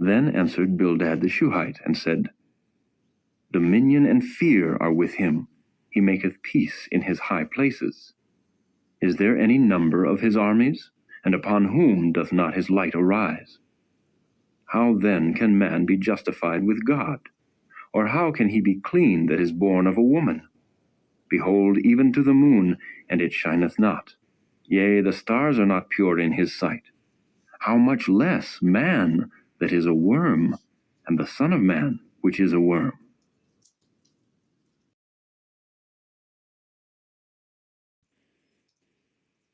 Then answered Bildad the Shuhite, and said, Dominion and fear are with him. He maketh peace in his high places. Is there any number of his armies? And upon whom doth not his light arise? How then can man be justified with God? Or how can he be clean that is born of a woman? Behold, even to the moon, and it shineth not. Yea, the stars are not pure in his sight. How much less man that is a worm, and the Son of Man which is a worm?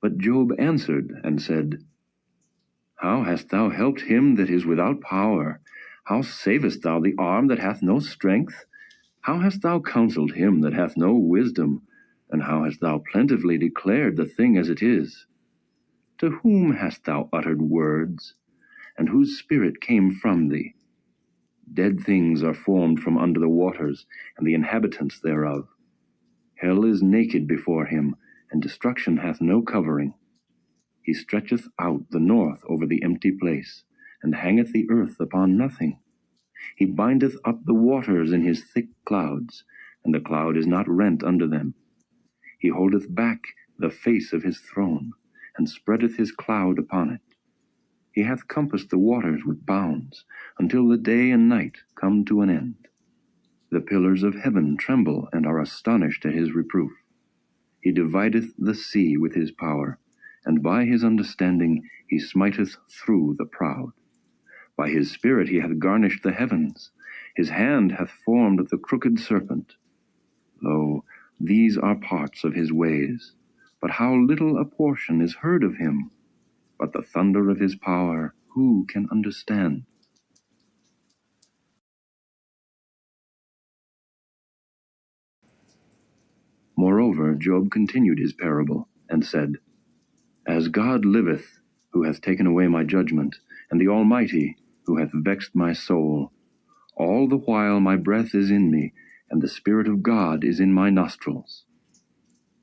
But Job answered and said, How hast thou helped him that is without power? How savest thou the arm that hath no strength? How hast thou counseled him that hath no wisdom? And how hast thou plentifully declared the thing as it is? To whom hast thou uttered words? And whose spirit came from thee? Dead things are formed from under the waters, and the inhabitants thereof. Hell is naked before him, and destruction hath no covering. He stretcheth out the north over the empty place, and hangeth the earth upon nothing. He bindeth up the waters in his thick clouds, and the cloud is not rent under them. He holdeth back the face of his throne, and spreadeth his cloud upon it. He hath compassed the waters with bounds, until the day and night come to an end. The pillars of heaven tremble and are astonished at his reproof. He divideth the sea with his power, and by his understanding he smiteth through the proud. By his spirit he hath garnished the heavens. His hand hath formed the crooked serpent. Lo, these are parts of his ways. But how little a portion is heard of him! But the thunder of his power, who can understand? Moreover, Job continued his parable, and said, As God liveth, who hath taken away my judgment, and the Almighty, who hath vexed my soul, all the while my breath is in me, and the Spirit of God is in my nostrils.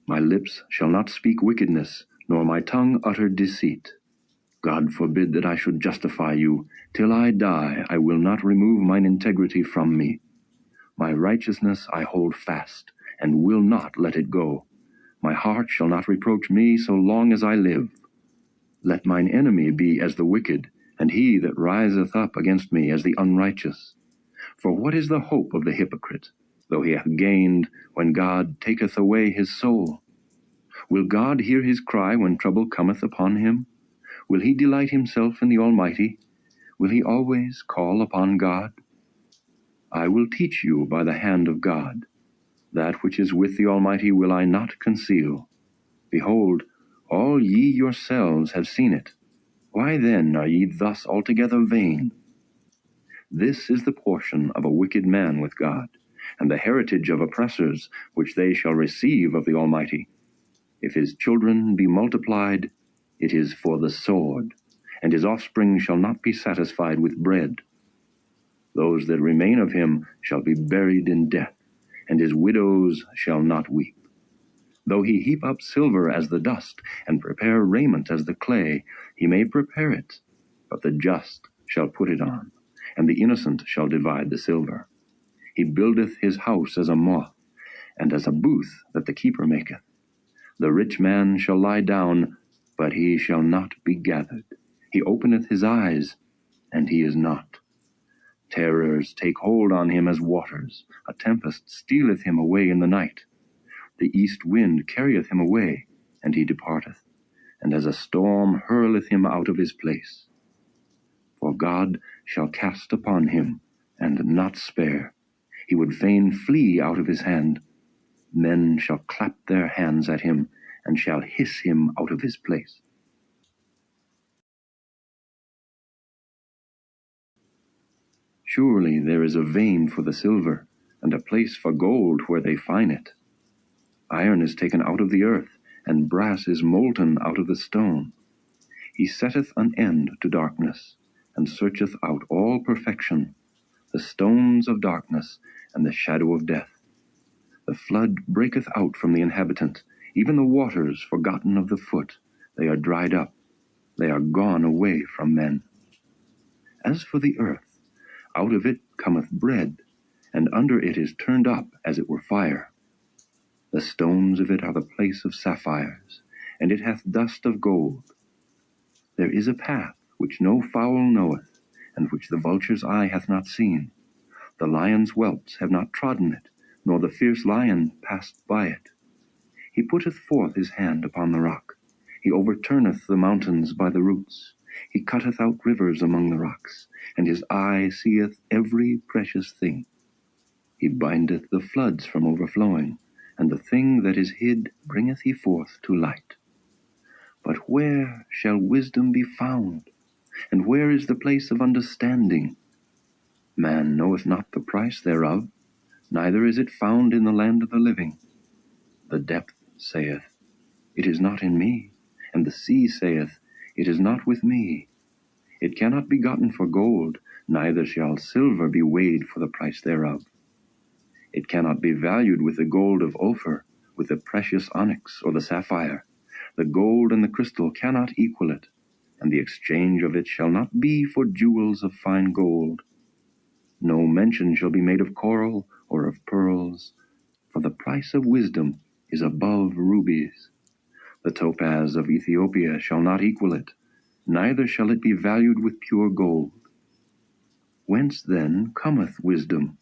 My lips shall not speak wickedness, nor my tongue utter deceit. God forbid that I should justify you. Till I die, I will not remove mine integrity from me. My righteousness I hold fast, and will not let it go. My heart shall not reproach me so long as I live. Let mine enemy be as the wicked, and he that riseth up against me as the unrighteous. For what is the hope of the hypocrite, though he hath gained, when God taketh away his soul? Will God hear his cry when trouble cometh upon him? Will he delight himself in the Almighty? Will he always call upon God? I will teach you by the hand of God. That which is with the Almighty will I not conceal. Behold, all ye yourselves have seen it. Why then are ye thus altogether vain? This is the portion of a wicked man with God, and the heritage of oppressors, which they shall receive of the Almighty. If his children be multiplied, it is for the sword, and his offspring shall not be satisfied with bread. Those that remain of him shall be buried in death, and his widows shall not weep. Though he heap up silver as the dust, and prepare raiment as the clay, he may prepare it, but the just shall put it on, and the innocent shall divide the silver. He buildeth his house as a moth, and as a booth that the keeper maketh. The rich man shall lie down, but he shall not be gathered. He openeth his eyes, and he is not. Terrors take hold on him as waters. A tempest stealeth him away in the night. The east wind carrieth him away, and he departeth, and as a storm hurleth him out of his place. For God shall cast upon him, and not spare. He would fain flee out of his hand. Men shall clap their hands at him, and shall hiss him out of his place. Surely there is a vein for the silver, and a place for gold where they fine it. Iron is taken out of the earth, and brass is molten out of the stone. He setteth an end to darkness, and searcheth out all perfection, the stones of darkness, and the shadow of death. The flood breaketh out from the inhabitant, even the waters forgotten of the foot. They are dried up, they are gone away from men. As for the earth, Out of it cometh bread, and under it is turned up as it were fire. The stones of it are the place of sapphires, and it hath dust of gold. There is a path which no fowl knoweth, and which the vulture's eye hath not seen. The lion's whelps have not trodden it, nor the fierce lion passed by it. He putteth forth his hand upon the rock. He overturneth the mountains by the roots. He cutteth out rivers among the rocks, and his eye seeth every precious thing. He bindeth the floods from overflowing, and the thing that is hid bringeth he forth to light. But where shall wisdom be found? And where is the place of understanding? Man knoweth not the price thereof, neither is it found in the land of the living. The depth saith, It is not in me, and the sea saith, It is not with me. It cannot be gotten for gold, neither shall silver be weighed for the price thereof. It cannot be valued with the gold of Ophir, with the precious onyx or the sapphire. The gold and the crystal cannot equal it, and the exchange of it shall not be for jewels of fine gold. No mention shall be made of coral or of pearls, for the price of wisdom is above rubies. The topaz of Ethiopia shall not equal it, neither shall it be valued with pure gold. Whence then cometh wisdom?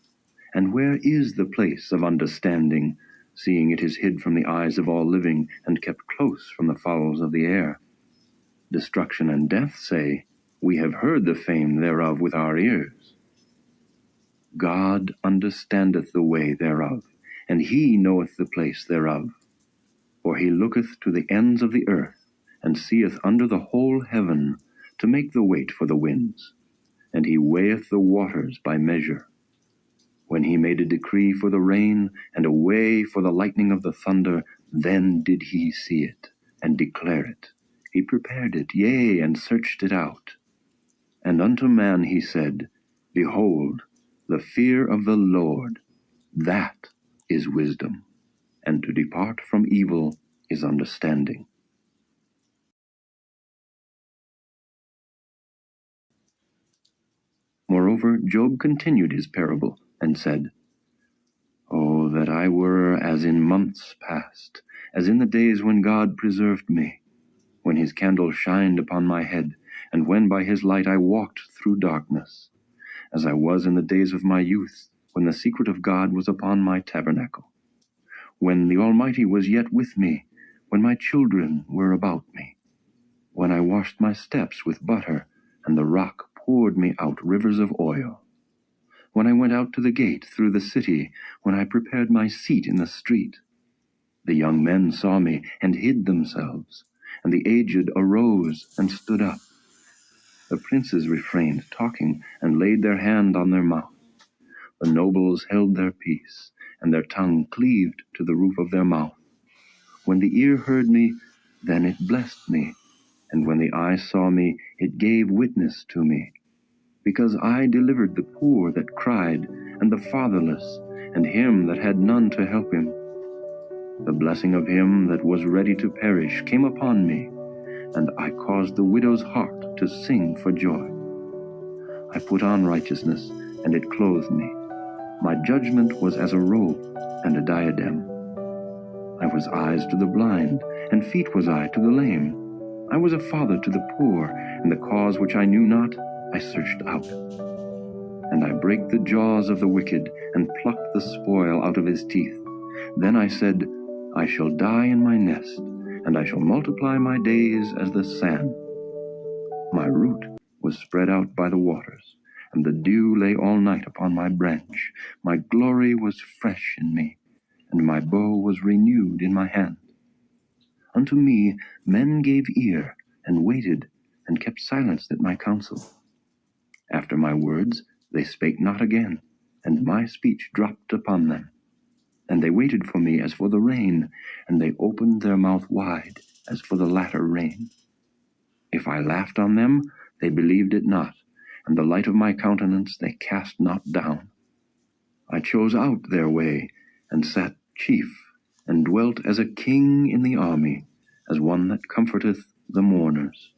And where is the place of understanding, seeing it is hid from the eyes of all living, and kept close from the fowls of the air? Destruction and death say, We have heard the fame thereof with our ears. God understandeth the way thereof, and he knoweth the place thereof. For he looketh to the ends of the earth, and seeth under the whole heaven, to make the weight for the winds. And he weigheth the waters by measure. When he made a decree for the rain, and a way for the lightning of the thunder, then did he see it, and declare it. He prepared it, yea, and searched it out. And unto man he said, Behold, the fear of the Lord, that is wisdom, and to depart from evil is understanding. Moreover, Job continued his parable, and said, Oh, that I were as in months past, as in the days when God preserved me, when his candle shined upon my head, and when by his light I walked through darkness, as I was in the days of my youth, when the secret of God was upon my tabernacle, when the Almighty was yet with me, when my children were about me, when I washed my steps with butter, and the rock poured me out rivers of oil, when I went out to the gate through the city, when I prepared my seat in the street. The young men saw me and hid themselves, and the aged arose and stood up. The princes refrained talking, and laid their hand on their mouth. The nobles held their peace, and their tongue cleaved to the roof of their mouth. When the ear heard me, then it blessed me, and when the eye saw me, it gave witness to me. Because I delivered the poor that cried, and the fatherless, and him that had none to help him. The blessing of him that was ready to perish came upon me, and I caused the widow's heart to sing for joy. I put on righteousness, and it clothed me. My judgment was as a robe and a diadem. I was eyes to the blind, and feet was I to the lame. I was a father to the poor, and the cause which I knew not I searched out. And I brake the jaws of the wicked, and plucked the spoil out of his teeth. Then I said, I shall die in my nest, and I shall multiply my days as the sand. My root was spread out by the waters, and the dew lay all night upon my branch. My glory was fresh in me, and my bow was renewed in my hand. Unto me men gave ear, and waited, and kept silence at my counsel. After my words they spake not again, and my speech dropped upon them. And they waited for me as for the rain, and they opened their mouth wide as for the latter rain. If I laughed on them, they believed it not, and the light of my countenance they cast not down. I chose out their way, and sat chief, and dwelt as a king in the army, as one that comforteth the mourners.